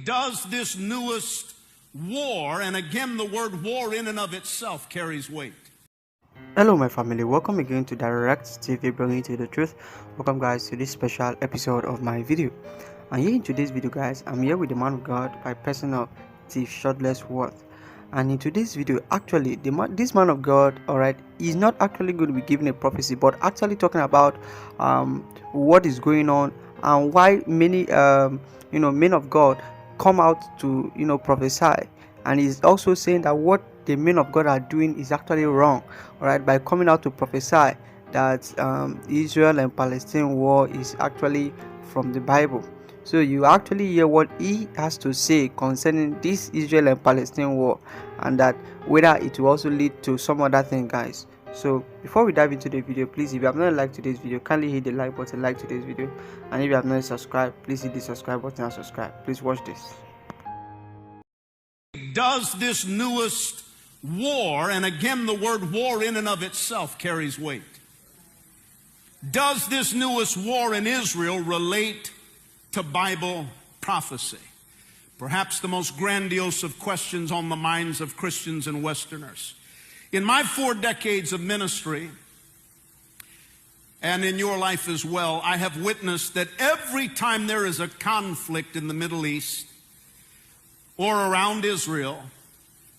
does this newest war, and again the word war in and of itself carries weight. Hello my family, welcome again to Direct TV, bringing to you the truth. Welcome guys to this special episode of my video. And here in today's video guys, I'm here with the man of God by person of Tiff Shuttlesworth. And in today's video, actually this man of God, alright, is not actually going to be giving a prophecy, but actually talking about what is going on and why many men of God come out to prophesy. And he's also saying that what the men of God are doing is actually wrong, all right, by coming out to prophesy that Israel and Palestine war is actually from the Bible. So you actually hear what he has to say concerning this Israel and Palestine war, and that whether it will also lead to some other thing, guys. So before we dive into the video, please, if you have not liked today's video, kindly hit the like button, like today's video, and if you have not subscribed, please hit the subscribe button and subscribe. Please watch this. Does this newest war, and again the word war in and of itself carries weight, does this newest war in Israel relate to Bible prophecy? Perhaps the most grandiose of questions on the minds of Christians and Westerners. In my 4 decades of ministry, and in your life as well, I have witnessed that every time there is a conflict in the Middle East or around Israel,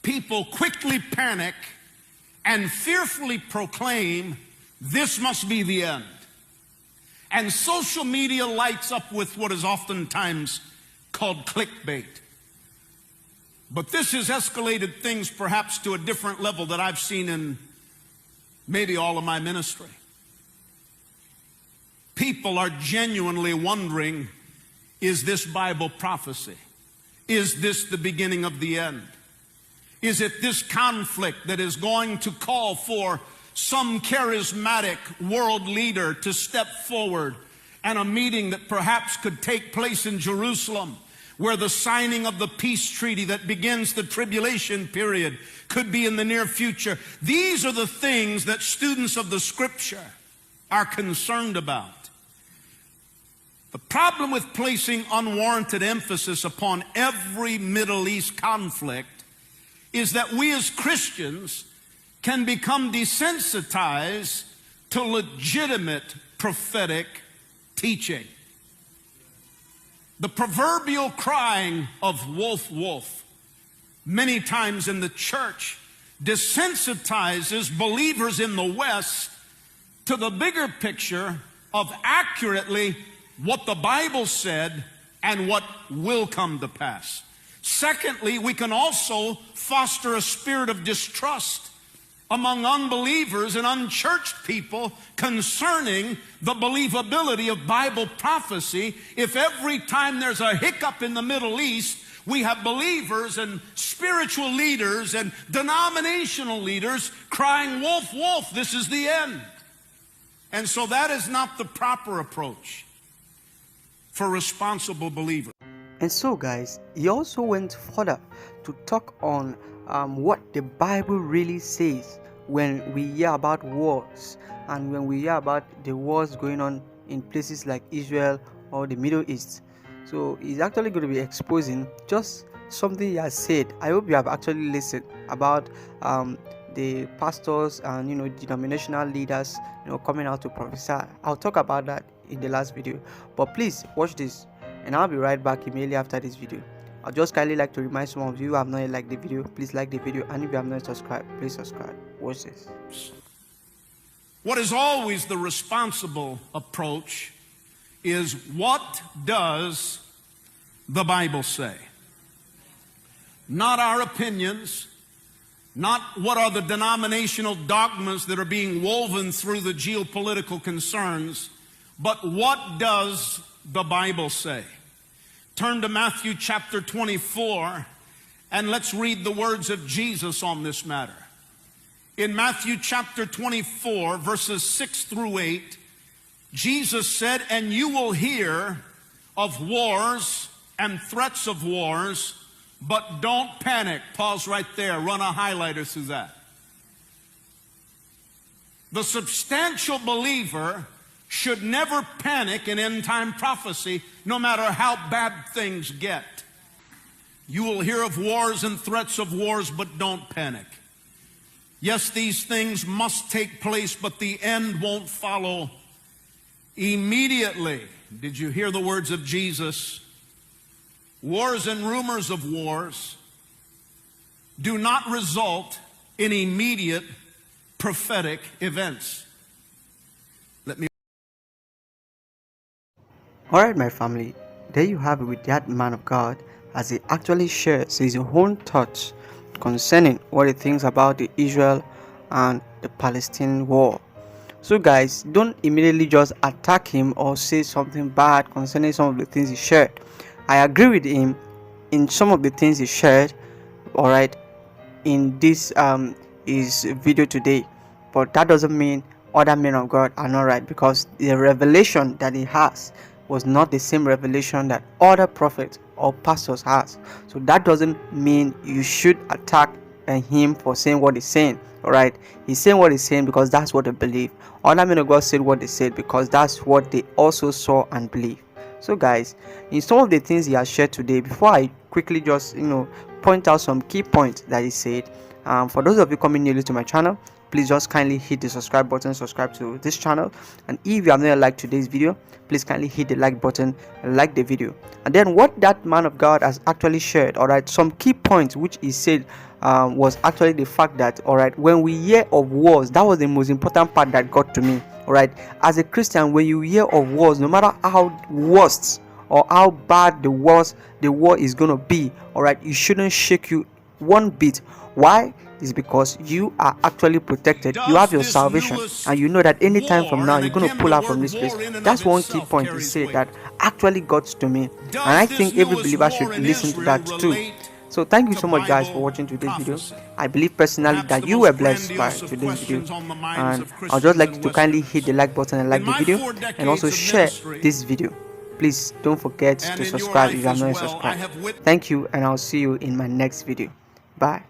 people quickly panic and fearfully proclaim, this must be the end. And social media lights up with what is oftentimes called clickbait. But this has escalated things perhaps to a different level that I've seen in maybe all of my ministry. People are genuinely wondering, is this Bible prophecy? Is this the beginning of the end? Is it this conflict that is going to call for some charismatic world leader to step forward, and a meeting that perhaps could take place in Jerusalem, where the signing of the peace treaty that begins the tribulation period could be in the near future? These are the things that students of the Scripture are concerned about. The problem with placing unwarranted emphasis upon every Middle East conflict is that we as Christians can become desensitized to legitimate prophetic teaching. The proverbial crying of wolf, wolf, many times in the church, desensitizes believers in the West to the bigger picture of accurately what the Bible said and what will come to pass. Secondly, we can also foster a spirit of distrust among unbelievers and unchurched people concerning the believability of Bible prophecy if every time there's a hiccup in the Middle East, we have believers and spiritual leaders and denominational leaders crying, wolf, wolf, this is the end. And so that is not the proper approach for responsible believers. And so guys, he also went further to talk on what the Bible really says when we hear about wars, and when we hear about the wars going on in places like Israel or the Middle East. So he's actually going to be exposing just something he has said. I hope you have actually listened about the pastors and denominational leaders coming out to prophesy. I'll talk about that in the last video, but please watch this and I'll be right back immediately after this video. I'd just kindly like to remind some of you who have not yet liked the video, please like the video, and if you have not subscribed, please subscribe. Watch this. What is always the responsible approach is, what does the Bible say? Not our opinions, not what are the denominational dogmas that are being woven through the geopolitical concerns, but what does the Bible say? Turn to Matthew chapter 24 and let's read the words of Jesus on this matter. In Matthew chapter 24, verses 6 through 8, Jesus said, "And you will hear of wars and threats of wars, but don't panic." Pause right there. Run a highlighter through that. The substantial believer should never panic in end-time prophecy, no matter how bad things get. You will hear of wars and threats of wars, but don't panic. Yes, these things must take place, but the end won't follow immediately. Did you hear the words of Jesus? Wars and rumors of wars do not result in immediate prophetic events. Alright, my family, there you have it with that man of God as he actually shares his own thoughts concerning what he thinks about the Israel and the Palestine war. So guys, don't immediately just attack him or say something bad concerning some of the things he shared. I agree with him in some of the things he shared, alright, in this his video today, but that doesn't mean other men of God are not right, because the revelation that he has was not the same revelation that other prophets or pastors has. So that doesn't mean you should attack him for saying what he's saying. All right, he's saying what he's saying because that's what they believe. Other men of God said what they said because that's what they also saw and believe. So guys, in some of the things he has shared today, before I quickly just point out some key points that he said, for those of you coming newly to my channel, please just kindly hit the subscribe button, subscribe to this channel, and if you have not liked today's video, please kindly hit the like button and like the video. And then what that man of God has actually shared, all right, some key points which he said was actually the fact that, all right, when we hear of wars, that was the most important part that got to me. All right, as a Christian, when you hear of wars, no matter how worst or how bad the war is gonna be, all right, it shouldn't shake you one bit. Why? Is because you are actually protected. You have your salvation, and you know that anytime from now you're going to pull out from this place. That's one key point he said that actually got to me, and I think every believer should listen to that too. So thank you so much guys for watching today's video. I believe personally that you were blessed by today's video, and I'd just like you to kindly hit the like button and like the video, and also share this video. Please don't forget to subscribe if you have not subscribed. Thank you, and I'll see you in my next video. Bye.